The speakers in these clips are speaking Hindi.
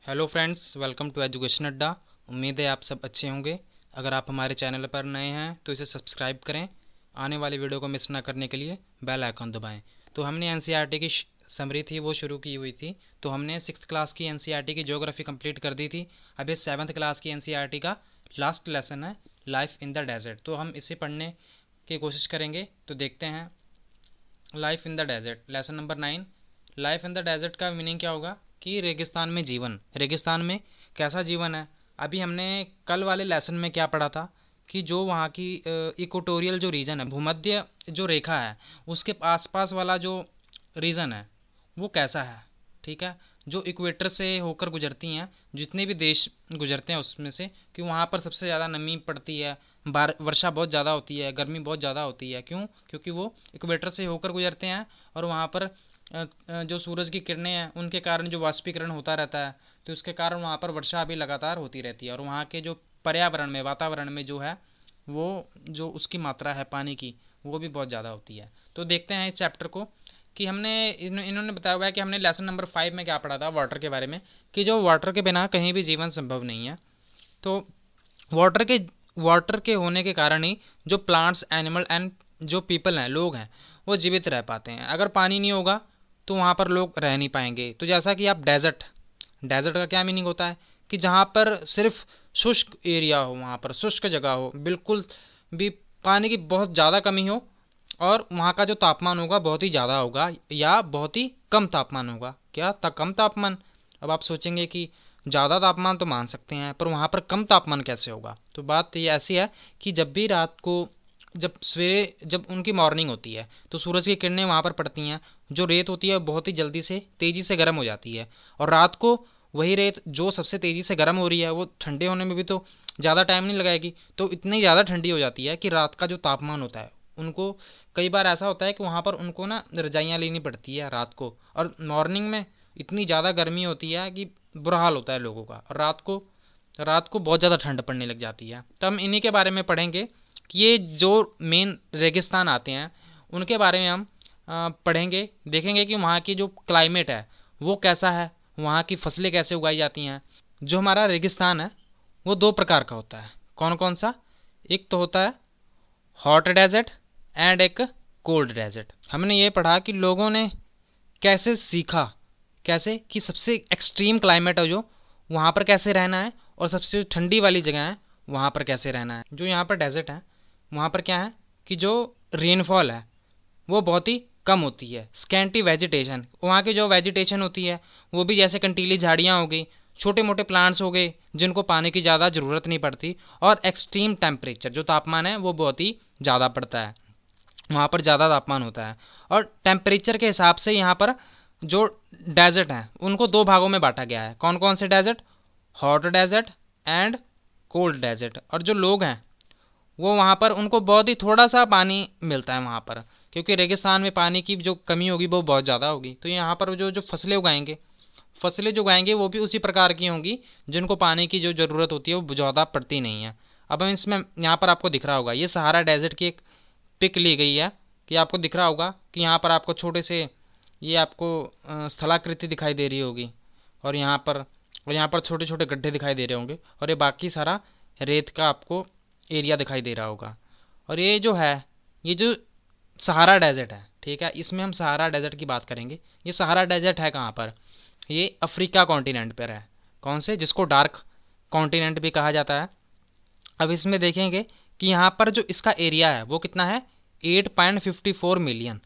Hello friends, welcome to Education Adda. उम्मीद है आप सब अच्छे होंगे। अगर आप हमारे चैनल पर नए हैं तो इसे सब्सक्राइब करें। आने वाली वीडियो को मिस ना करने के लिए बेल आइकन दबाएं। तो हमने एनसीईआरटी की समरी थी वो शुरू की हुई थी। तो हमने 6th क्लास की एनसीईआरटी की ज्योग्राफी कंप्लीट कर दी थी। अब ये 7th क्लास की एनसीईआरटी का लास्ट लेसन है, लाइफ इन द डेजर्ट। तो हम इसे पढ़ने की कोशिश करेंगे। तो देखते हैं, life in the desert, lesson number 9। Life in the desert का मीनिंग क्या होगा कि रेगिस्तान में जीवन। रेगिस्तान में कैसा जीवन है। अभी हमने कल वाले लेसन में क्या पढ़ा था कि जो वहाँ की इक्वेटोरियल जो रीजन है, भूमध्य जो रेखा है, उसके आसपास वाला जो रीजन है वो कैसा है। ठीक है, जो इक्वेटर से होकर गुजरती हैं, जितने भी देश गुजरते हैं उसमें से, कि वहाँ पर सबसे ज़्यादा नमी पड़ती है, वर्षा बहुत ज़्यादा होती है, गर्मी बहुत ज़्यादा होती है। क्यों? क्योंकि वो इक्वेटर से होकर गुजरते हैं और वहाँ पर जो सूरज की किरणें हैं उनके कारण जो वाष्पीकरण होता रहता है, तो उसके कारण वहाँ पर वर्षा भी लगातार होती रहती है। और वहाँ के जो पर्यावरण में, वातावरण में जो है वो जो उसकी मात्रा है पानी की, वो भी बहुत ज़्यादा होती है। तो देखते हैं इस चैप्टर को कि इन्होंने बताया हुआ है कि हमने लेसन नंबर 5 में क्या पढ़ा था वाटर के बारे में, कि जो वाटर के बिना कहीं भी जीवन संभव नहीं है। तो वाटर के वाटर के होने के कारण ही जो प्लांट्स, एनिमल एंड जो पीपल हैं, लोग हैं, वो जीवित रह पाते हैं। अगर पानी नहीं होगा तो वहाँ पर लोग रह नहीं पाएंगे। तो जैसा कि आप डेजर्ट, डेजर्ट का क्या मीनिंग होता है कि जहाँ पर सिर्फ शुष्क एरिया हो, वहाँ पर शुष्क जगह हो, बिल्कुल भी पानी की बहुत ज़्यादा कमी हो, और वहाँ का जो तापमान होगा बहुत ही ज़्यादा होगा या बहुत ही कम तापमान होगा। क्या था? कम तापमान। अब आप सोचेंगे कि ज़्यादा तापमान तो मान सकते हैं, पर वहाँ पर कम तापमान कैसे होगा। तो बात ये ऐसी है कि जब भी रात को, जब सवेरे, जब उनकी मॉर्निंग होती है तो सूरज की किरणें वहाँ पर पड़ती हैं, जो रेत होती है बहुत ही जल्दी से, तेज़ी से गर्म हो जाती है। और रात को वही रेत जो सबसे तेज़ी से गर्म हो रही है, वो ठंडे होने में भी तो ज़्यादा टाइम नहीं लगाएगी, तो इतनी ज़्यादा ठंडी हो जाती है कि रात का जो तापमान होता है, उनको कई बार ऐसा होता है कि वहाँ पर उनको ना रजाइयाँ लेनी पड़ती है रात को। और मॉर्निंग में इतनी ज़्यादा गर्मी होती है कि बुरा हाल होता है लोगों का। और रात को बहुत ज़्यादा ठंड पड़ने लग जाती है। तो हम इन्हीं के बारे में पढ़ेंगे कि ये जो मेन रेगिस्तान आते हैं उनके बारे में हम पढ़ेंगे, देखेंगे कि वहाँ की जो क्लाइमेट है वो कैसा है, वहाँ की फसलें कैसे उगाई जाती हैं। जो हमारा रेगिस्तान है वो दो प्रकार का होता है। कौन कौन सा? एक तो होता है हॉट डेजर्ट एंड एक कोल्ड डेजर्ट। हमने ये पढ़ा कि लोगों ने कैसे सीखा, कैसे कि सबसे एक्सट्रीम क्लाइमेट है जो वहाँ पर कैसे रहना है, और सबसे ठंडी वाली जगह है वहाँ पर कैसे रहना है। जो यहाँ पर डेजर्ट है वहाँ पर क्या है कि जो रेनफॉल है वो बहुत ही कम होती है। स्कैंटी वेजिटेशन, वहाँ की जो वेजिटेशन होती है वो भी जैसे कंटीली झाड़ियाँ हो गई, छोटे मोटे प्लांट्स हो गए जिनको पानी की ज़्यादा ज़रूरत नहीं पड़ती। और एक्सट्रीम टेम्परेचर, जो तापमान है वो बहुत ही ज़्यादा पड़ता है, वहाँ पर ज़्यादा तापमान होता है। और टेम्परेचर के हिसाब से यहाँ पर जो डेजर्ट हैं उनको दो भागों में बांटा गया है। कौन कौन से desert? Hot desert and cold desert. और जो लोग हैं वो वहाँ पर, उनको बहुत ही थोड़ा सा पानी मिलता है वहाँ पर, क्योंकि रेगिस्तान में पानी की जो कमी होगी वो बहुत ज़्यादा होगी। तो यहाँ पर जो जो फसलें जो उगाएंगे वो भी उसी प्रकार की होंगी जिनको पानी की जो ज़रूरत होती है वो ज़्यादा पड़ती नहीं है। अब हम इसमें, यहाँ पर आपको दिख रहा होगा, ये सहारा डेजर्ट की एक पिक ली गई है कि आपको दिख रहा होगा कि यहाँ पर आपको छोटे से, ये आपको स्थलाकृति दिखाई दे रही होगी, और यहाँ पर छोटे छोटे गड्ढे दिखाई दे रहे होंगे, और ये बाकी सारा रेत का आपको एरिया दिखाई दे रहा होगा। और ये जो है, ये जो सहारा डेजर्ट है, ठीक है, इसमें हम सहारा डेजर्ट की बात करेंगे। ये सहारा डेजर्ट है कहाँ पर? ये अफ्रीका कॉन्टिनेंट पर है। कौन से? जिसको डार्क कॉन्टिनेंट भी कहा जाता है। अब इसमें देखेंगे कि यहाँ पर जो इसका एरिया है वो कितना है? 8.54 मिलियन।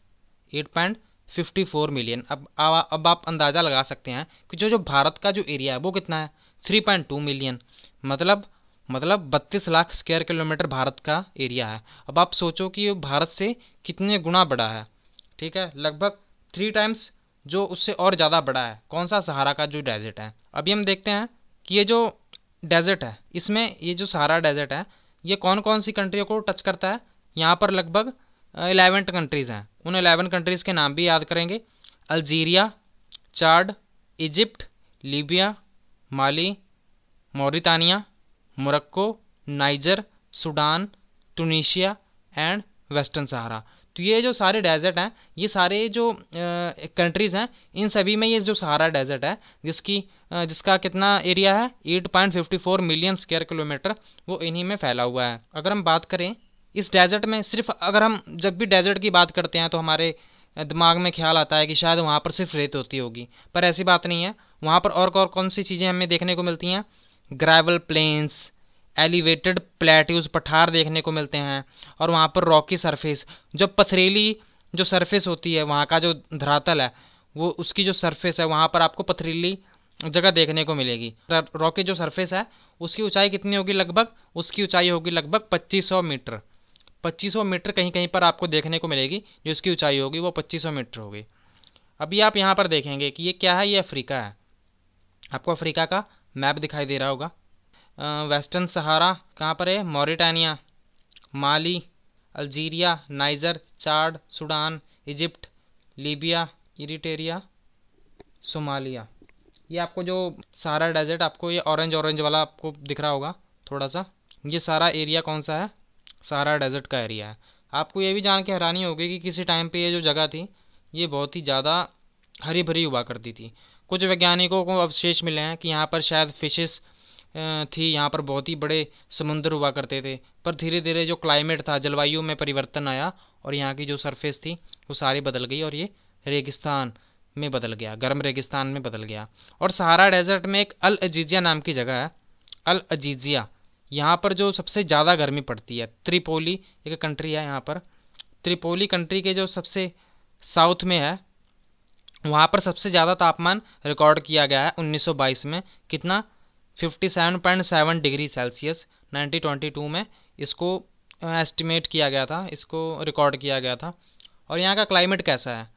8.54 मिलियन। अब आप अंदाज़ा लगा सकते हैं कि जो जो भारत का जो एरिया है वो कितना है? 3.2 मिलियन। मतलब 32 लाख स्क्वायर किलोमीटर भारत का एरिया है। अब आप सोचो कि ये भारत से कितने गुना बड़ा है। ठीक है, लगभग 3 टाइम्स जो उससे और ज़्यादा बड़ा है। कौन सा? सहारा का जो डेजर्ट है। अभी हम देखते हैं कि ये जो डेजर्ट है, इसमें ये जो सहारा डेजर्ट है ये कौन कौन सी कंट्रियों को टच करता है। यहाँ पर लगभग 11 कंट्रीज़ हैं। उन 11 कंट्रीज़ के नाम भी याद करेंगे। Algeria, Chad, Egypt, Libya, Mali, Mauritania, Morocco, Niger, Sudan, Tunisia and western Sahara. तो ये जो सारे डेजर्ट हैं, ये सारे जो कंट्रीज़ हैं, इन सभी में ये जो सहारा डेजर्ट है जिसका कितना एरिया है 8.54 मिलियन स्क्वायर किलोमीटर, वो इन्हीं में फैला हुआ है। अगर हम बात करें इस डेजर्ट में, सिर्फ अगर हम जब भी डेजर्ट की बात करते हैं तो हमारे दिमाग में ख्याल आता है कि शायद वहाँ पर सिर्फ रेत होती होगी, पर ऐसी बात नहीं है। वहाँ पर और कौन सी चीज़ें हमें देखने को मिलती हैं? ग्रेवल प्लेन्स, एलिवेटेड प्लेट्यूज, पठार देखने को मिलते हैं, और वहाँ पर रॉकी सरफेस, जो पथरीली जो सरफेस होती है, वहाँ का जो धरातल है, वो उसकी जो सरफेस है वहाँ पर आपको पथरीली जगह देखने को मिलेगी। रॉकी जो सरफेस है उसकी ऊंचाई कितनी होगी? लगभग उसकी ऊंचाई होगी लगभग 2500 मीटर। 2500 मीटर कहीं कहीं पर आपको देखने को मिलेगी, जो इसकी ऊंचाई होगी वो 2500 मीटर होगी। अभी आप यहाँ पर देखेंगे कि ये क्या है, ये अफ्रीका है। आपको अफ्रीका का मैप दिखाई दे रहा होगा। वेस्टर्न सहारा कहाँ पर है? मॉरिटानिया, माली, अल्जीरिया, नाइजर, चाड, Sudan, Egypt, Libya, Eritrea, Somalia. ये आपको जो सहारा डेजर्ट, आपको ये ऑरेंज ऑरेंज वाला आपको दिख रहा होगा थोड़ा सा, ये सारा एरिया कौन सा है? सहारा डेजर्ट का एरिया है। आपको ये भी जान के हैरानी होगी कि किसी टाइम पे ये जो जगह थी ये बहुत ही ज़्यादा हरी भरी हुआ करती थी। कुछ वैज्ञानिकों को अवशेष मिले हैं कि यहाँ पर शायद फिशेस थी, यहाँ पर बहुत ही बड़े समुद्र हुआ करते थे, पर धीरे धीरे जो क्लाइमेट था, जलवायु में परिवर्तन आया और यहाँ की जो सरफेस थी वो सारी बदल गई और ये रेगिस्तान में बदल गया, गर्म रेगिस्तान में बदल गया। और सहारा डेजर्ट में एक अल अजीजिया नाम की जगह है, अल अजीजिया, यहाँ पर जो सबसे ज़्यादा गर्मी पड़ती है। त्रिपोली एक कंट्री है यहाँ पर, त्रिपोली कंट्री के जो सबसे साउथ में है, वहाँ पर सबसे ज़्यादा तापमान रिकॉर्ड किया गया है 1922 में। कितना? 57.7 डिग्री सेल्सियस 1922 में इसको एस्टिमेट किया गया था, इसको रिकॉर्ड किया गया था। और यहाँ का क्लाइमेट कैसा है?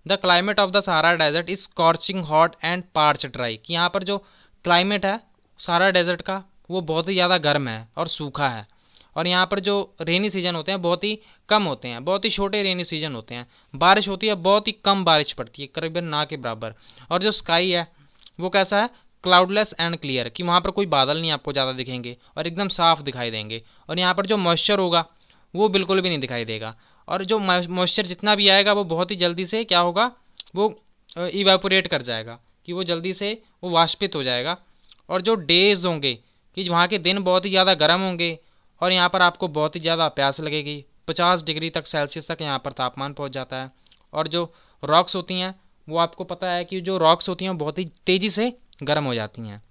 The climate of the Sahara desert is scorching hot and parched dry, कि यहाँ पर जो क्लाइमेट है सहारा डेजर्ट का वो बहुत ही ज़्यादा गर्म है और सूखा है। और यहाँ पर जो रेनी सीजन होते हैं बहुत ही कम होते हैं, बहुत ही छोटे रेनी सीजन होते हैं। बारिश होती है, बहुत ही कम बारिश पड़ती है, करीबन ना के बराबर। और जो स्काई है वो कैसा है? क्लाउडलेस एंड क्लियर, कि वहाँ पर कोई बादल नहीं आपको ज़्यादा दिखेंगे और एकदम साफ दिखाई देंगे। और यहाँ पर जो मॉइस्चर होगा वो बिल्कुल भी नहीं दिखाई देगा, और जो मॉइस्चर जितना भी आएगा वो बहुत ही जल्दी से क्या होगा, वो इवेपोरेट कर जाएगा, कि वो जल्दी से वो वाष्पित हो जाएगा। और जो डेज होंगे, कि वहाँ के दिन बहुत ही ज़्यादा गर्म होंगे और यहाँ पर आपको बहुत ही ज़्यादा प्यास लगेगी। 50 डिग्री तक सेल्सियस तक यहाँ पर तापमान पहुँच जाता है। और जो रॉक्स होती हैं वो आपको पता है कि जो रॉक्स होती हैं बहुत ही तेज़ी से गर्म हो जाती हैं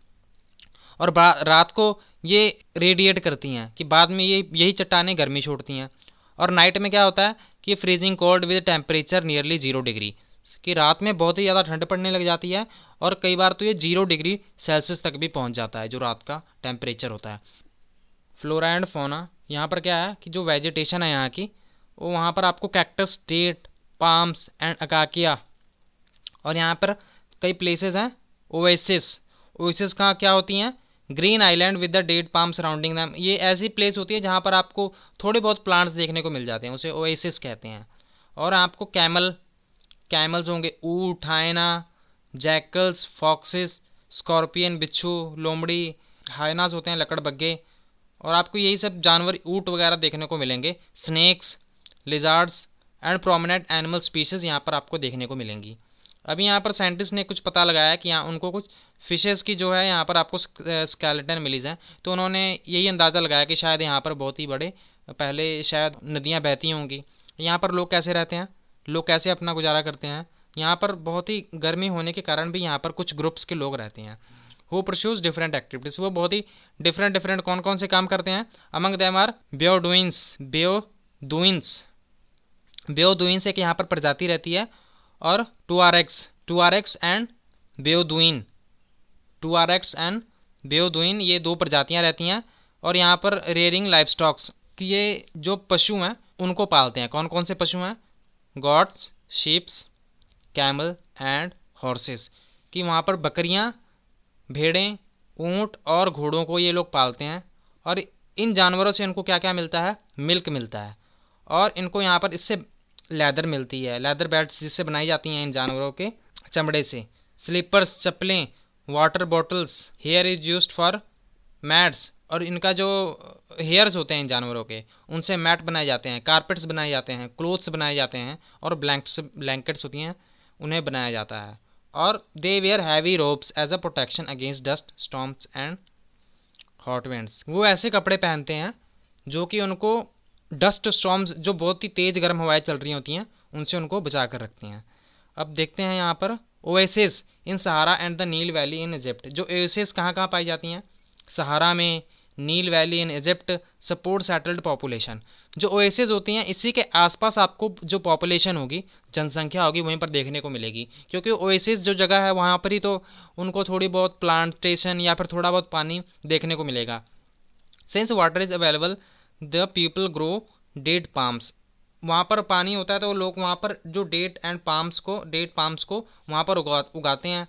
और रात को ये रेडिएट करती हैं, कि बाद में ये यही चट्टानें गर्मी छोड़ती हैं। और नाइट में क्या होता है कि freezing cold with temperature nearly 0 degree, कि रात में बहुत ही ज़्यादा ठंड पड़ने लग जाती है और कई बार तो ये 0 डिग्री सेल्सियस तक भी पहुंच जाता है जो रात का टेम्परेचर होता है। फ्लोरा एंड फौना, यहाँ पर क्या है कि जो वेजिटेशन है यहाँ की, वो वहाँ पर आपको कैक्टस, डेट, पाम्स एंड अकाकिया, और यहाँ पर कई प्लेसेस हैं ओएसिस। ओएसिस कहाँ क्या होती हैं? Green island with the date palm surrounding them, ये ऐसी प्लेस होती है जहाँ पर आपको थोड़े बहुत प्लांट्स देखने को मिल जाते हैं, उसे ओएसिस कहते हैं। और आपको कैमल्स होंगे, ऊँट, हायना, जैकल्स, फॉक्सेस, स्कॉर्पियन, बिच्छू, लोमड़ी, हायनास होते हैं लकड़बग्गे, और आपको यही सब जानवर, ऊँट वगैरह देखने को मिलेंगे। Snakes, lizards and prominent animal species यहाँ पर आपको देखने को मिलेंगी। अभी यहाँ पर साइंटिस्ट ने कुछ पता लगाया कि यहाँ उनको कुछ फिशेस की जो है यहाँ पर आपको स्केलेटन मिलीज हैं, तो उन्होंने यही अंदाज़ा लगाया कि शायद यहाँ पर बहुत ही बड़े पहले शायद नदियाँ बहती होंगी। यहाँ पर लोग कैसे रहते हैं, लोग कैसे अपना गुजारा करते हैं? यहाँ पर बहुत ही गर्मी होने के कारण भी यहाँ पर कुछ ग्रुप्स के लोग रहते हैं हु परस्यूज डिफरेंट एक्टिविटीज़, वो बहुत ही डिफरेंट कौन कौन से काम करते हैं? अमंग देम आर बेओडुइन्स एक यहाँ पर प्रजाति रहती है, और टुआरेक्स एंड बेओडुइन, ये 2 प्रजातियाँ रहती हैं। और यहाँ पर रेयरिंग लाइवस्टॉक्स, कि ये जो पशु हैं उनको पालते हैं। कौन कौन से पशु हैं? Gots, sheeps, camel and horses, कि वहाँ पर बकरियाँ, भेड़ें, ऊँट और घोड़ों को ये लोग पालते हैं। और इन जानवरों से इनको क्या क्या मिलता है? मिल्क मिलता है, और इनको यहाँ पर इससे लेदर मिलती है, लेदर बैट्स जिससे बनाई जाती हैं इन जानवरों के चमड़े से। स्लीपर्स, चप्पलें, water bottles, here is used for mats और इनका जो हेयर्स होते हैं इन जानवरों के, उनसे मैट बनाए जाते हैं, कारपेट्स बनाए जाते हैं, क्लोथ्स बनाए जाते हैं, और ब्लैंकेट्स होती हैं, उन्हें बनाया जाता है। और they wear heavy robes as a protection against dust storms and hot winds. वो ऐसे कपड़े पहनते हैं जो कि उनको डस्ट स्टॉर्म्स, जो बहुत ही तेज़ गर्म हवाएं चल रही होती हैं, उनसे उनको बचा कर रखती हैं। अब देखते हैं यहाँ पर oasis in Sahara and the Nile valley in Egypt. जो ओएसिस कहाँ कहाँ पाई जाती हैं? सहारा में, Nile valley in Egypt, support settled population. जो ओएसिस होती हैं इसी के आसपास आपको जो पॉपुलेशन होगी, जनसंख्या होगी, वहीं पर देखने को मिलेगी, क्योंकि ओएसिस जो जगह है वहाँ पर ही तो उनको थोड़ी बहुत प्लांटेशन या फिर थोड़ा बहुत पानी देखने को मिलेगा। Since water is available the people grow date palms. वहाँ पर पानी होता है तो लोग वहाँ पर जो डेट पाम्स को वहाँ पर उगाते हैं।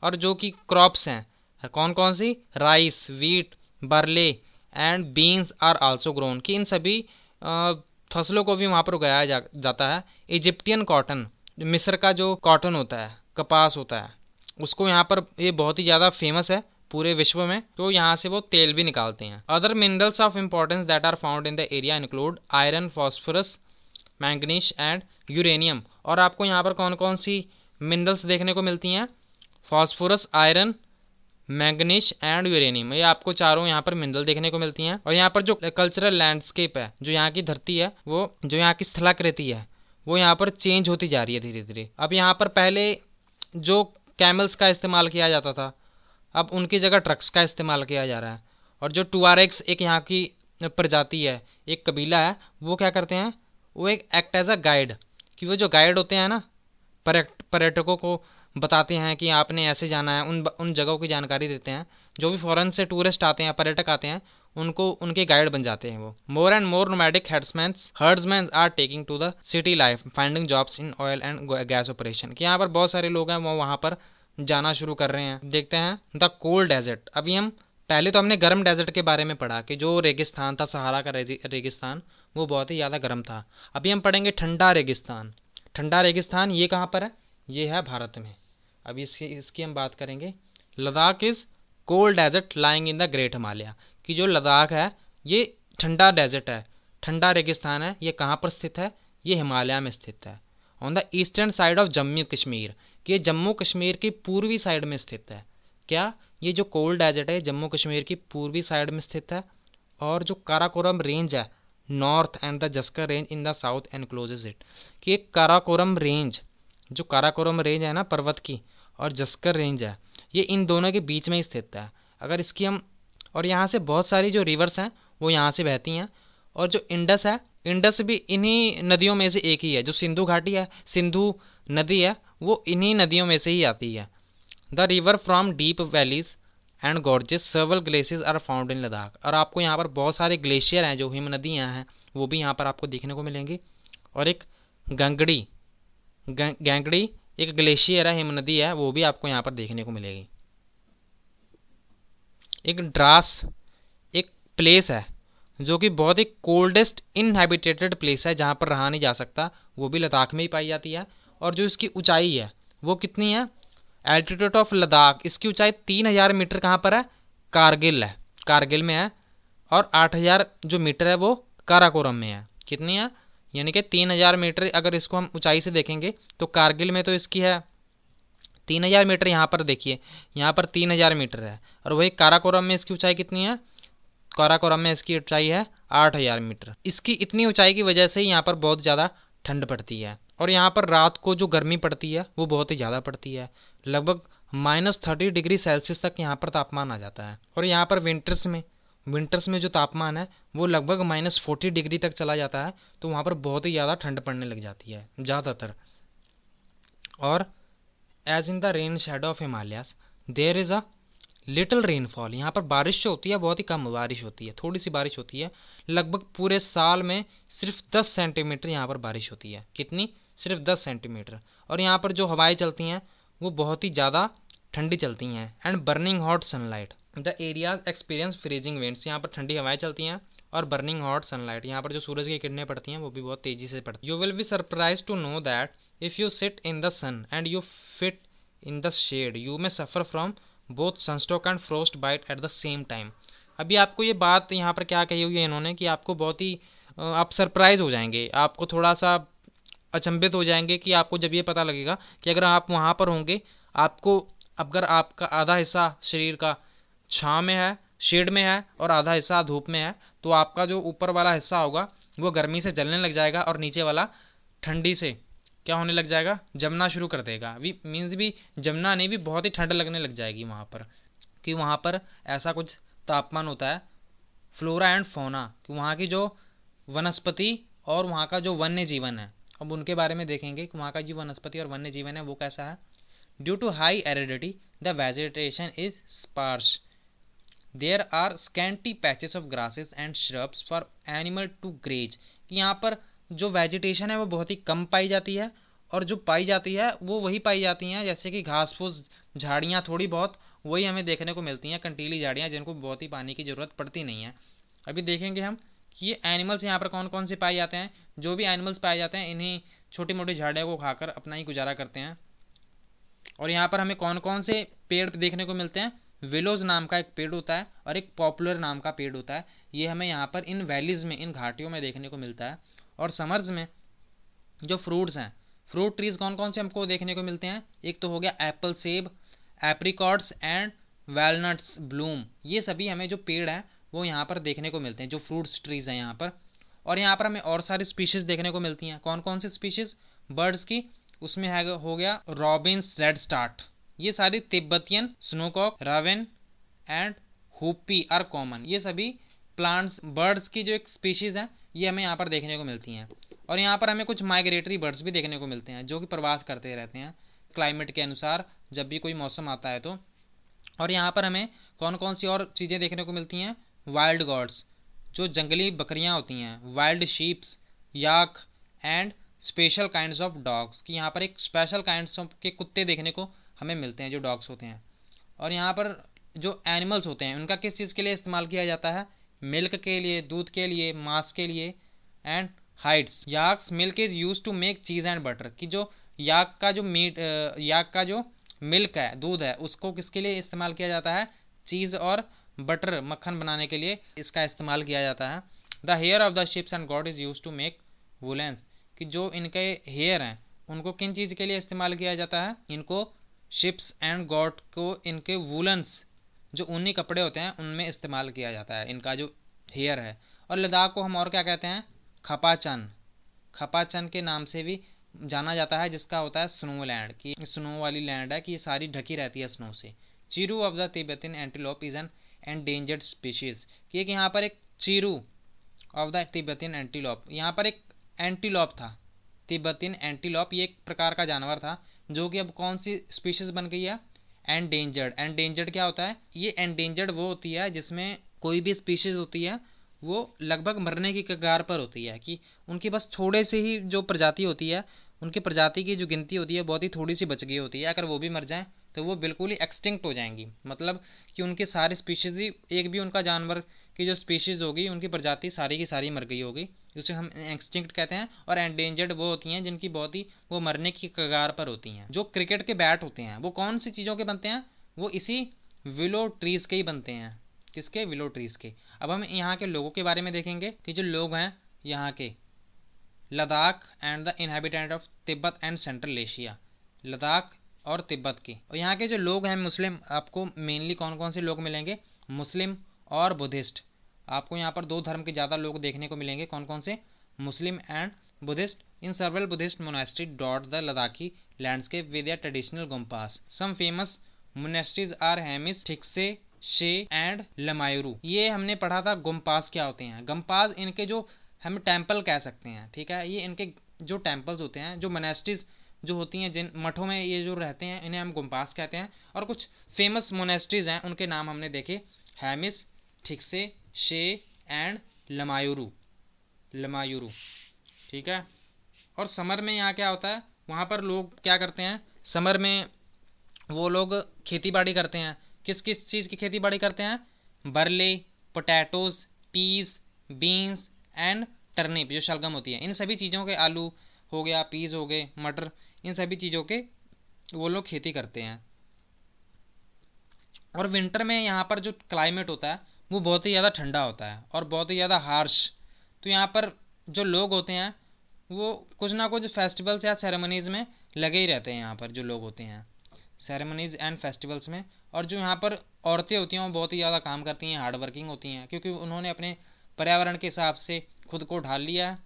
और जो कि क्रॉप्स हैं कौन कौन सी? Rice, wheat, barley and beans are also grown. कि इन सभी फसलों को भी वहाँ पर उगाया जाता है। इजिप्टियन कॉटन, मिस्र का जो कॉटन होता है, कपास होता है, उसको यहाँ पर ये बहुत ही ज़्यादा फेमस है पूरे विश्व में, तो यहाँ से वो तेल भी निकालते हैं। Other minerals of importance that are found in the area include iron, phosphorus, manganese and uranium. और आपको यहाँ पर कौन कौन सी मिनरल्स देखने को मिलती हैं? Phosphorus, iron, manganese and uranium. ये आपको चारों यहाँ पर मिनरल देखने को मिलती हैं। और यहाँ पर जो कल्चरल लैंडस्केप है, जो यहाँ की धरती है, वो जो यहाँ की स्थलाकृति है, वो यहाँ पर चेंज होती जा रही है धीरे धीरे। अब यहाँ पर पहले जो कैमल्स का इस्तेमाल किया जाता था, अब उनकी जगह ट्रक्स का इस्तेमाल किया जा रहा है। और जो टुआरेग्स एक यहाँ की प्रजाति है, एक कबीला है, वो क्या करते हैं? वो एक एक्ट एज अ गाइड, कि वो जो गाइड होते हैं ना, पर्यटकों को बताते हैं कि आपने ऐसे जाना है, उन जगहों की जानकारी देते हैं। जो भी फॉरेन से टूरिस्ट आते हैं, पर्यटक आते हैं, उनको उनके गाइड बन जाते हैं वो। More and more nomadic herdsmen are taking to the city life, finding jobs in oil and gas operation. कि यहाँ पर बहुत सारे लोग हैं वो वहाँ पर जाना शुरू कर रहे हैं। देखते हैं द कोल्ड डेजर्ट। अभी हम पहले तो हमने गर्म डेजर्ट के बारे में पढ़ा कि जो रेगिस्तान था, सहारा का रेगिस्तान, वो बहुत ही ज़्यादा गर्म था। अभी हम पढ़ेंगे ठंडा रेगिस्तान। ठंडा रेगिस्तान ये कहाँ पर है? ये है भारत में। अभी इसकी हम बात करेंगे। Ladakh is cold desert lying in the great Himalaya. कि जो लद्दाख है ये ठंडा डेजर्ट है, ठंडा रेगिस्तान है। ये कहाँ पर स्थित है? ये हिमालय में स्थित है, on the eastern side of Jammu Kashmir. कि ये जम्मू कश्मीर की पूर्वी साइड में स्थित है। क्या ये जो कोल्ड डेजर्ट है जम्मू कश्मीर की पूर्वी साइड में स्थित है। और जो काराकोरम रेंज है north and the Zanskar range in the south encloses it. कि एक काराकोरम रेंज, जो काराकोरम रेंज है ना पर्वत की, और जस्कर रेंज है, ये इन दोनों के बीच में ही स्थित है। अगर इसकी हम, और यहाँ से बहुत सारी जो रिवर्स हैं वो यहाँ से बहती हैं। और जो इंडस है, इंडस भी इन्हीं नदियों में से एक ही है। जो सिंधु घाटी है, सिंधु नदी है, वो इन्हीं नदियों में से ही आती है। The river from deep valleys and gorges several glaciers are found in Ladakh. और आपको यहाँ पर बहुत सारे ग्लेशियर हैं, जो हिम नदियाँ हैं, वो भी यहाँ पर आपको देखने को मिलेंगी। और एक गैंगड़ी एक ग्लेशियर है, हिम नदी है, वो भी आपको यहाँ पर देखने को मिलेगी। एक ड्रास एक प्लेस है जो कि बहुत ही कोल्डेस्ट इनहैबिटेटेड प्लेस है, जहाँ पर रहा नहीं जा सकता, वो भी लद्दाख में ही पाई जाती है। और जो इसकी ऊंचाई है वो कितनी है? एल्टीट्यूड ऑफ लद्दाख, इसकी ऊंचाई 3000 मीटर कहाँ पर है? कारगिल है, कारगिल में है। और 8000 जो मीटर है वो काराकोरम में है। कितनी है? यानी कि 3000 मीटर। अगर इसको हम ऊंचाई से देखेंगे तो कारगिल में तो इसकी है 3000 मीटर। यहाँ पर देखिए, यहाँ पर 3000 मीटर है। और वही काराकोरम में इसकी ऊंचाई कितनी है? काराकोरम में इसकी ऊंचाई है 8000 मीटर। इसकी इतनी ऊंचाई की वजह से यहाँ पर बहुत ज़्यादा ठंड पड़ती है। और यहाँ पर रात को जो गर्मी पड़ती है वो बहुत ही ज़्यादा पड़ती है, लगभग -30 डिग्री सेल्सियस तक यहाँ पर तापमान आ जाता है। और यहाँ पर विंटर्स में जो तापमान है वो लगभग -40 डिग्री तक चला जाता है। तो वहाँ पर बहुत ही ज़्यादा ठंड पड़ने लग जाती है ज़्यादातर। और as in the rain shadow of Himalayas there is a little rainfall. यहाँ पर बारिश जो होती है बहुत ही कम बारिश होती है, थोड़ी सी बारिश होती है। लगभग पूरे साल में सिर्फ 10 सेंटीमीटर यहाँ पर बारिश होती है। कितनी? सिर्फ 10 सेंटीमीटर। और यहाँ पर जो हवाएं चलती हैं वो बहुत ही ज़्यादा ठंडी चलती हैं। And burning hot sunlight the areas experience freezing winds. यहाँ पर ठंडी हवाएं चलती हैं और बर्निंग हॉट सनलाइट। यहाँ पर जो सूरज की किरणें पड़ती हैं वो भी बहुत तेज़ी से पड़ती हैं। You will be surprise to know that if you sit in the sun and you fit in the shade you may suffer from both sunstroke and frost bite at the same time. अभी आपको ये बात यहाँ पर क्या कही हुई है इन्होंने कि आपको बहुत ही आप सरप्राइज हो जाएंगे, आपको थोड़ा सा अचंभित हो जाएंगे कि आपको जब ये पता लगेगा कि अगर आप वहाँ पर होंगे, आपको अगर आपका आधा हिस्सा शरीर का छाँव में है, शेड में है, और आधा हिस्सा धूप में है, तो आपका जो ऊपर वाला हिस्सा होगा वो गर्मी से जलने लग जाएगा और नीचे वाला ठंडी से क्या होने लग जाएगा, जमना शुरू कर देगा। वी मीन्स भी जमना नहीं, भी बहुत ही ठंड लगने लग जाएगी वहाँ पर, कि वहाँ पर ऐसा कुछ तापमान होता है। फ्लोरा एंड फौना, कि वहाँ की जो वनस्पति और वहाँ का जो वन्य जीवन है, अब उनके बारे में देखेंगे कि वहाँ का जो वनस्पति और वन्य जीवन है वो कैसा है। Due to high aridity the vegetation is sparse, there are scanty patches of grasses and shrubs for animal to graze, कि यहाँ पर जो वेजिटेशन है वो बहुत ही कम पाई जाती है, और जो पाई जाती है वो वही पाई जाती हैं जैसे कि घास फूस, झाड़ियाँ थोड़ी बहुत वही हमें देखने को मिलती हैं, कंटीली झाड़ियाँ जिनको बहुत ही पानी की ज़रूरत पड़ती नहीं है। अभी देखेंगे हम कि ये एनिमल्स यहाँ पर कौन कौन से पाए जाते हैं। जो भी एनिमल्स पाए जाते हैं इन्हीं छोटी मोटी झाड़ियों को खाकर अपना ही गुजारा करते हैं। और यहाँ पर हमें कौन कौन से पेड़ देखने को मिलते हैं। विलोज नाम का एक पेड़ होता है और एक पॉपुलर नाम का पेड़ होता है। ये हमें यहाँ पर इन वैलीज़ में, इन घाटियों में देखने को मिलता है। और समर्स में जो फ्रूट्स हैं, फ्रूट ट्रीज कौन कौन से हमको देखने को मिलते हैं। एक तो हो गया एप्पल, सेब, एप्रिकॉट्स एंड वैलनट्स, ब्लूम। ये सभी हमें जो पेड़ हैं वो यहाँ पर देखने को मिलते हैं, जो फ्रूट्स ट्रीज हैं यहाँ पर। और यहाँ पर हमें और सारी स्पीशीज देखने को मिलती हैं। कौन कौन सी स्पीशीज बर्ड्स की, उसमें है हो गया रॉबिन्स रेड स्टार्ट। ये सारी Tibetan snowcock, raven and hoopoe are common. ये सभी प्लांट्स, बर्ड्स की जो एक स्पीशीज हैं ये हमें यहाँ पर देखने को मिलती हैं। और यहाँ पर हमें कुछ माइग्रेटरी बर्ड्स भी देखने को मिलते हैं जो कि प्रवास करते रहते हैं क्लाइमेट के अनुसार, जब भी कोई मौसम आता है तो। और यहाँ पर हमें कौन कौन सी और चीज़ें देखने को मिलती हैं। वाइल्ड गॉड्स, जो जंगली बकरियाँ होती हैं, wild sheeps, yak and special kinds of dogs, कि यहाँ पर एक स्पेशल काइंड्स ऑफ के कुत्ते देखने को हमें मिलते हैं जो डॉग्स होते हैं। और यहाँ पर जो एनिमल्स होते हैं उनका किस चीज़ के लिए इस्तेमाल किया जाता है। मिल्क के लिए, दूध के लिए, मांस के लिए and hides. Yak's milk is used to make cheese and butter, कि जो याक का जो मीट, याक का जो मिल्क है, दूध है, उसको किसके लिए इस्तेमाल किया जाता है। चीज़ और बटर, मक्खन बनाने के लिए इसका इस्तेमाल किया जाता है। The hair of the sheeps and goat is used to make woollens, कि जो इनके हेयर हैं उनको किन चीज़ के लिए इस्तेमाल किया जाता है। इनको शिप्स एंड गॉड को इनके वुलन्स, जो ऊनी कपड़े होते हैं उनमें इस्तेमाल किया जाता है इनका जो हेयर है। और लद्दाख को हम और क्या कहते हैं, खपाचन। खपाचन के नाम से भी जाना जाता है, जिसका होता है स्नो लैंड, की स्नो वाली लैंड है, कि ये सारी ढकी रहती है स्नो से। Chiru of the Tibetan antelope is an endangered species, कि एक यहाँ पर एक Chiru of the Tibetan antelope, यहाँ पर एक एंटीलोप था, तिब्बतियन एंटीलोप, ये एक प्रकार का जानवर था जो कि अब कौन सी स्पीशीज बन गई है, एंडेंजर्ड। एंडेंजर्ड क्या होता है, ये एंडेंजर्ड वो होती है जिसमें कोई भी स्पीशीज होती है वो लगभग मरने की कगार पर होती है, कि उनकी बस थोड़े से ही जो प्रजाति होती है, उनकी प्रजाति की जो गिनती होती है बहुत ही थोड़ी सी बच गई होती है। अगर वो भी मर जाएं तो वो बिल्कुल ही एक्सटिंक्ट हो जाएंगी, मतलब कि उनके सारे स्पीशीज ही, एक भी उनका जानवर की जो स्पीशीज होगी उनकी प्रजाति सारी की सारी मर गई होगी, जिसे हम एक्सटिंक्ट कहते हैं। और एंडेंजर्ड वो होती हैं जिनकी बहुत ही वो मरने की कगार पर होती हैं। जो क्रिकेट के बैट होते हैं वो कौन सी चीज़ों के बनते हैं, वो इसी विलो ट्रीज के ही बनते हैं। किसके, विलो ट्रीज के। अब हम यहाँ के लोगों के बारे में देखेंगे कि जो लोग हैं यहाँ के, Ladakh and the inhabitant of Tibet and central Asia, Ladakh और तिब्बत के। और यहाँ के जो लोग हैं मुस्लिम, आपको मेनली कौन कौन से लोग मिलेंगे, मुस्लिम और बुद्धिस्ट। आपको यहाँ पर दो धर्म के ज़्यादा लोग देखने को मिलेंगे। कौन कौन से, Muslim and Buddhist. In several Buddhist monastery dot the Ladakhi landscape with their traditional gompas. Some famous monasteries are Hemis, Thiksey, Shey and लमायूरू। ये हमने पढ़ा था गुम्पास क्या होते हैं। गम्पास इनके जो हम टेम्पल कह सकते हैं, ठीक है, ये इनके जो टेम्पल्स होते हैं, जो मोनास्ट्रीज जो होती हैं, जिन मठों में ये जो रहते हैं, इन्हें हम गुम्पास कहते हैं। और कुछ फेमस मोनास्ट्रीज हैं उनके नाम हमने देखे, हेमिस, ठिक्से, शे एंड लमायूरू, लमायूरू, ठीक है। और समर में यहाँ क्या होता है, वहाँ पर लोग क्या करते हैं, समर में वो लोग खेती बाड़ी करते हैं। किस किस चीज़ की खेती बाड़ी करते हैं, barley, potatoes, peas, beans and turnip, जो शलगम होती है, इन सभी चीज़ों के, आलू हो गया, पीस हो गए, मटर, इन सभी चीज़ों के वो लोग खेती करते हैं। और विंटर में यहाँ पर जो क्लाइमेट होता है वो बहुत ही ज़्यादा ठंडा होता है और बहुत ही ज़्यादा हार्श। तो यहाँ पर जो लोग होते हैं वो कुछ ना कुछ फेस्टिवल्स या सेरेमनीज़ में लगे ही रहते हैं। यहाँ पर जो लोग होते हैं सेरेमनीज़ एंड फेस्टिवल्स में, और जो यहाँ पर औरतें होती हैं वो बहुत ही ज़्यादा काम करती हैं, हार्ड वर्किंग होती हैं, क्योंकि उन्होंने अपने पर्यावरण के हिसाब से खुद को ढाल लिया है।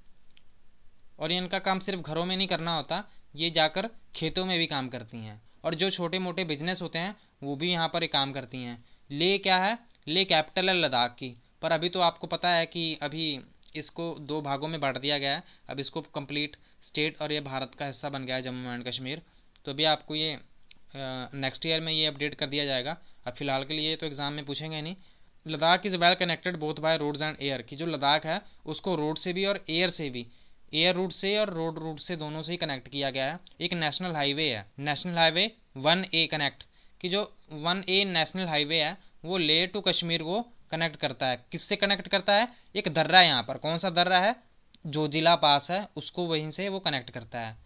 और इनका काम सिर्फ घरों में नहीं करना होता, ये जाकर खेतों में भी काम करती हैं। और जो छोटे मोटे बिजनेस होते हैं वो भी यहाँ पर एक काम करती हैं। ले क्या है, ले कैपिटल है लद्दाख की, पर अभी तो आपको पता है कि अभी इसको दो भागों में बांट दिया गया है। अब इसको कंप्लीट स्टेट और ये भारत का हिस्सा बन गया है, जम्मू एंड कश्मीर। तो अभी आपको ये नेक्स्ट ईयर में ये अपडेट कर दिया जाएगा। अब फिलहाल के लिए तो एग्ज़ाम में पूछेंगे नहीं। Ladakh is well connected both by roads and air, कि जो लद्दाख है उसको रोड से भी और एयर से भी, एयर रूट से और रोड रूट से, दोनों से ही कनेक्ट किया गया है। एक नेशनल हाईवे है, नेशनल हाईवे 1A कनेक्ट, कि जो 1A नेशनल हाईवे है वो लेह टू कश्मीर को कनेक्ट करता है। किससे कनेक्ट करता है? एक दर्रा है यहाँ पर, कौन सा दर्रा है? जो जिला पास है उसको वहीं से वो कनेक्ट करता है।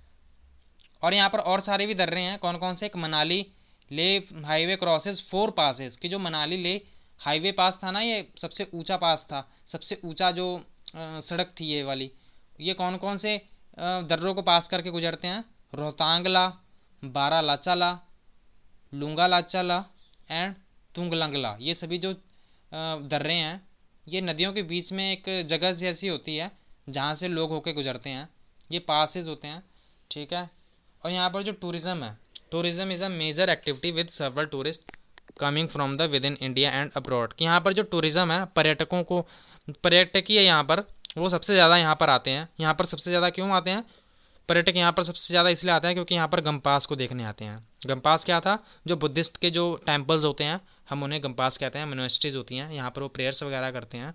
और यहाँ पर और सारे भी दर्रे हैं, कौन कौन से? एक मनाली ले हाईवे क्रॉसेस 4 पासेस, कि जो मनाली ले हाईवे पास था ना, ये सबसे ऊंचा पास था, सबसे ऊंचा जो सड़क थी ये वाली। ये कौन कौन से दर्रों को पास करके गुजरते हैं? रोहतांगला, बारालाचाला, लुंगालाचाला एंड तुंगलंगला। ये सभी जो दर्रे हैं ये नदियों के बीच में एक जगह जैसी होती है जहाँ से लोग होके गुजरते हैं, ये पासेज होते हैं, ठीक है। और यहाँ पर जो टूरिज़्म है, tourism is a major activity with several tourist coming from the within India and abroad. कि यहाँ पर जो टूरिज़्म है, पर्यटकों को, पर्यटक है यहाँ पर, वो सबसे ज़्यादा यहाँ पर आते हैं। यहाँ पर सबसे ज़्यादा क्यों आते हैं पर्यटक? यहाँ पर सबसे ज़्यादा इसलिए आते हैं क्योंकि यहाँ पर गंपास को देखने आते हैं। गंपास क्या था? जो बुद्धिस्ट के जो टेम्पल्स होते हैं, हम उन्हें गंपास कहते हैं, मोनेस्ट्रीज होती हैं, यहाँ पर वो प्रेयर्स वगैरह करते हैं।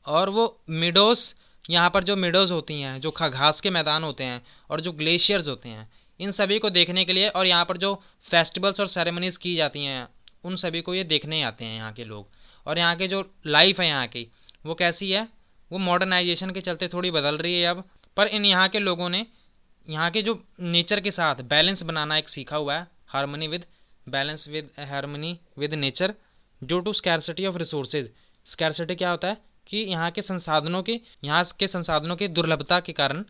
और वो मिडोस, यहाँ पर जो मिडोज होती हैं, जो घास के मैदान होते हैं, और जो ग्लेशियर्स होते हैं, इन सभी को देखने के लिए, और यहाँ पर जो फेस्टिवल्स और सेरेमनीज की जाती हैं, उन सभी को ये देखने आते हैं यहाँ के लोग। और यहाँ के जो लाइफ है यहाँ की, वो कैसी है? वो मॉडर्नाइजेशन के चलते थोड़ी बदल रही है अब, पर इन यहाँ के लोगों ने यहाँ के जो नेचर के साथ बैलेंस बनाना एक सीखा हुआ है, harmony with balance with harmony with nature due to scarcity of resources. Scarcity क्या होता है? कि यहाँ के संसाधनों की, यहाँ के संसाधनों की दुर्लभता के कारण,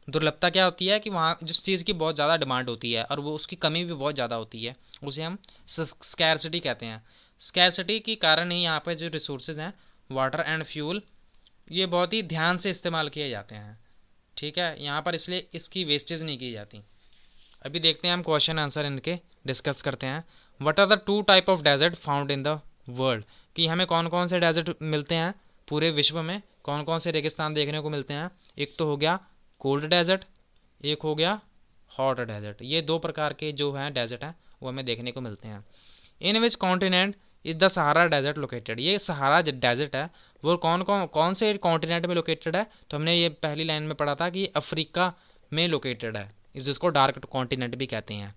दुर्लभता क्या होती है? कि वहाँ जिस चीज़ की बहुत ज़्यादा डिमांड होती है और वो उसकी कमी भी बहुत ज़्यादा होती है, उसे हम स्कैरसिटी कहते हैं। स्कैरसिटी के कारण ही यहाँ पर जो रिसोर्सेज हैं, वाटर एंड फ्यूल, ये बहुत ही ध्यान से इस्तेमाल किए जाते हैं, ठीक है। यहाँ पर इसलिए इसकी वेस्टेज नहीं की जाती। अभी देखते हैं हम क्वेश्चन आंसर इनके डिस्कस करते हैं। What are the 2 type of desert found in the world? कि हमें कौन कौन से डेजर्ट मिलते हैं पूरे विश्व में, कौन कौन से रेगिस्तान देखने को मिलते हैं? एक तो हो गया कोल्ड डेजर्ट, एक हो गया हॉट डेजर्ट। ये 2 प्रकार के जो हैं डेजर्ट हैं वो हमें देखने को मिलते हैं। In which continent is the Sahara desert located? ये सहारा डेजर्ट है वो कौन से कॉन्टिनेंट में लोकेटेड है? तो हमने ये पहली लाइन में पढ़ा था कि अफ्रीका में लोकेटेड है, जिसको डार्क कॉन्टिनेंट भी कहते हैं।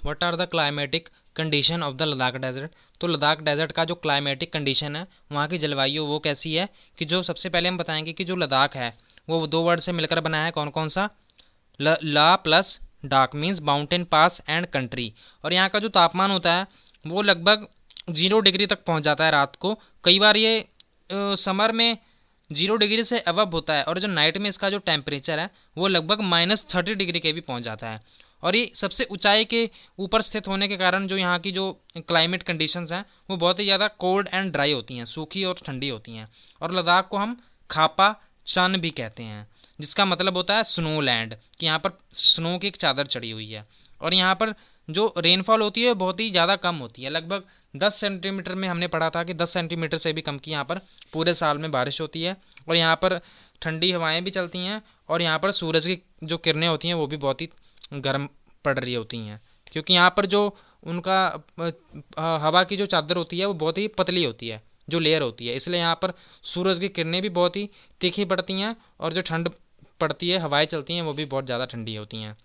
What are the climatic condition of the Ladakh desert? तो लद्दाख डेजर्ट का जो क्लाइमेटिक कंडीशन है, वहाँ की जलवायु वो कैसी है? कि जो सबसे पहले हम बताएंगे कि जो लद्दाख है वो 2 वर्ड से मिलकर बना है, कौन कौन सा? ला प्लस डाक means mountain pass and country. और यहाँ का जो तापमान होता है वो लगभग 0 डिग्री तक पहुँच जाता है रात को। कई बार ये समर में 0 डिग्री से अबव होता है, और जो नाइट में इसका जो टेम्परेचर है वो लगभग -30 डिग्री के भी पहुंच जाता है। और ये सबसे ऊंचाई के ऊपर स्थित होने के कारण जो यहाँ की जो क्लाइमेट कंडीशंस हैं वो बहुत ही ज़्यादा कोल्ड एंड ड्राई होती हैं, सूखी और ठंडी होती हैं। और लद्दाख को हम खापा चन भी कहते हैं, जिसका मतलब होता है स्नो लैंड, कि यहाँ पर स्नो की एक चादर चढ़ी हुई है। और यहाँ पर जो रेनफॉल होती है बहुत ही ज़्यादा कम होती है, लगभग 10 सेंटीमीटर में हमने पढ़ा था कि 10 सेंटीमीटर से भी कम की यहाँ पर पूरे साल में बारिश होती है। और यहाँ पर ठंडी हवाएं भी चलती हैं, और यहाँ पर सूरज की जो किरणें होती हैं वो भी बहुत ही गर्म पड़ रही होती हैं, क्योंकि यहाँ पर जो उनका हवा की जो चादर होती है वो बहुत ही पतली होती है, जो लेयर होती है, इसलिए यहाँ पर सूरज की किरणें भी बहुत ही तीखी पड़ती हैं, और जो ठंड पड़ती है, हवाएं चलती हैं, वो भी बहुत ज़्यादा ठंडी होती हैं।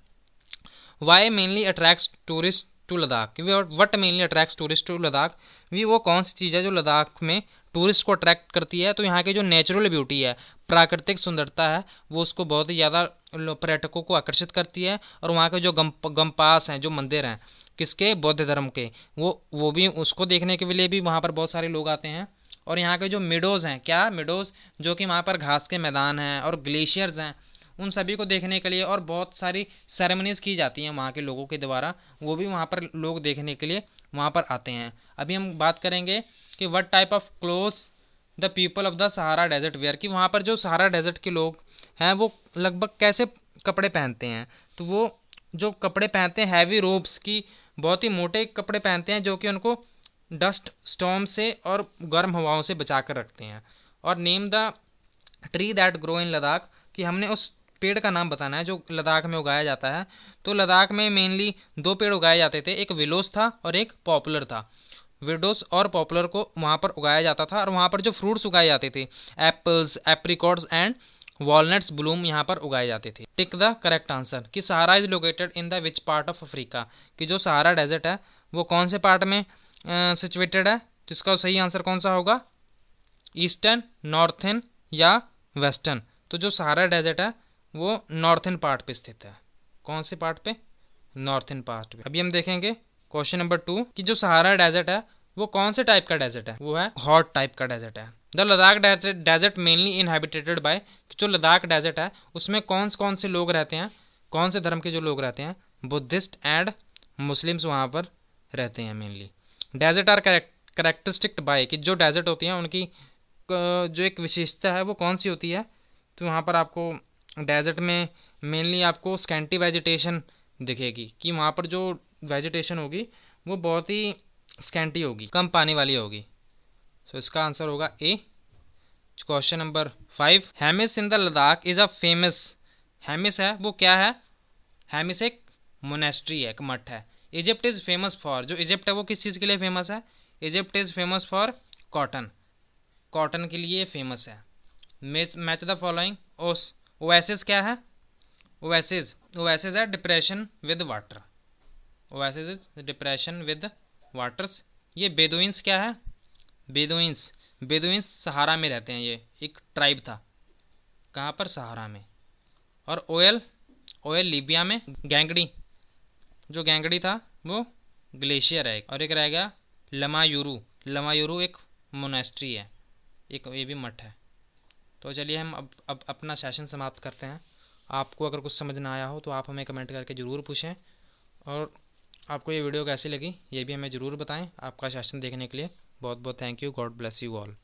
Why mainly attracts tourist to Ladakh? What mainly attracts tourist to Ladakh? वो कौन सी चीज़ है जो लद्दाख में टूरिस्ट को अट्रैक्ट करती है? तो यहाँ की जो नेचुरल ब्यूटी है, प्राकृतिक सुंदरता है, वो उसको बहुत ही ज़्यादा पर्यटकों को आकर्षित करती है। और वहाँ के जो गंपास हैं, जो मंदिर हैं, किसके? बौद्ध धर्म के। वो भी उसको देखने के लिए भी वहाँ पर बहुत सारे लोग आते हैं। और यहाँ के जो मिडोज़ हैं, क्या मिडोज़, जो कि वहाँ पर घास के मैदान हैं और ग्लेशियर्स हैं, उन सभी को देखने के लिए और बहुत सारी सेरेमनीज़ की जाती हैं वहाँ के लोगों के द्वारा, वो भी वहाँ पर लोग देखने के लिए वहाँ पर आते हैं। अभी हम बात करेंगे कि what type of clothes the people of the Sahara desert wear, कि वहाँ पर जो सहारा डेजर्ट के लोग हैं वो लगभग कैसे कपड़े पहनते हैं। तो वो जो कपड़े पहनते हैं हैवी रोब्स की, बहुत ही मोटे कपड़े पहनते हैं जो कि उनको डस्ट स्टॉर्म से और गर्म हवाओं से बचा कर रखते हैं। और name the tree that grow in Ladakh, कि हमने उस पेड़ का नाम बताना है जो लद्दाख में उगाया जाता है। तो लद्दाख में मेनली 2 पेड़ उगाए जाते थे, एक विलोस था और एक पॉपुलर था। विडोस और पॉपुलर को वहाँ पर उगाया जाता था और वहाँ पर जो फ्रूट्स उगाए जाते थे, apples, apricots and walnuts Bloom यहाँ पर उगाए जाते थे। टिक द करेक्ट आंसर, कि Sahara is located in the which part of Africa, कि जो सहारा डेजर्ट है वो कौन से पार्ट में सिचुएटेड है। तो इसका सही आंसर कौन सा होगा? ईस्टर्न, नॉर्थन या वेस्टर्न। तो जो सहारा डेजर्ट है वो नॉर्थन पार्ट पे स्थित है। कौन से पार्ट पे? नॉर्थन पार्ट पे। अभी हम देखेंगे क्वेश्चन नंबर 2 कि जो सहारा डेजर्ट है वो कौन से टाइप का डेजर्ट है। वो है हॉट टाइप का डेजर्ट है। The Ladakh desert mainly inhabited by, जो लद्दाख डेजर्ट है उसमें कौन से लोग रहते हैं, कौन से धर्म के जो लोग रहते हैं? बुद्धिस्ट एंड मुस्लिम्स वहाँ पर रहते हैं mainly. Desert are characteristic by, कि जो डेजर्ट होती हैं उनकी जो एक विशेषता है वो कौन सी होती है। तो वहाँ पर आपको डेजर्ट में मेनली आपको स्कैंटी वेजिटेशन दिखेगी, कि वहाँ पर जो वेजिटेशन होगी वो बहुत ही स्कैंटी होगी, कम पानी वाली होगी। सो इसका आंसर होगा A. Question number 5, Hemis in the Ladakh is a famous, Hemis है वो क्या है? हेमिस एक मोनेस्ट्री है, एक मठ है। इजिप्ट इज़ फेमस फॉर, जो इजिप्ट है वो किस चीज़ के लिए फेमस है? Egypt is famous for cotton, cotton के लिए फेमस है। Match the following. ओएसिस क्या है? ओएसिस है depression with water, oasis is depression with waters. ये बेदुइन्स क्या है? बेदुइन्स सहारा में रहते हैं, ये एक ट्राइब था। कहाँ पर? सहारा में। और ओयल लीबिया में। गैंगडी, जो गैंगडी था वो ग्लेशियर है। और एक रह गया लमायूरू एक मोनेस्ट्री है, एक ये भी मठ है। तो चलिए हम अब अपना सेशन समाप्त करते हैं। आपको अगर कुछ समझ ना आया हो तो आप हमें कमेंट करके ज़रूर पूछें, और आपको ये वीडियो कैसी लगी ये भी हमें ज़रूर बताएं। आपका सेशन देखने के लिए बहुत बहुत thank you. God bless you all.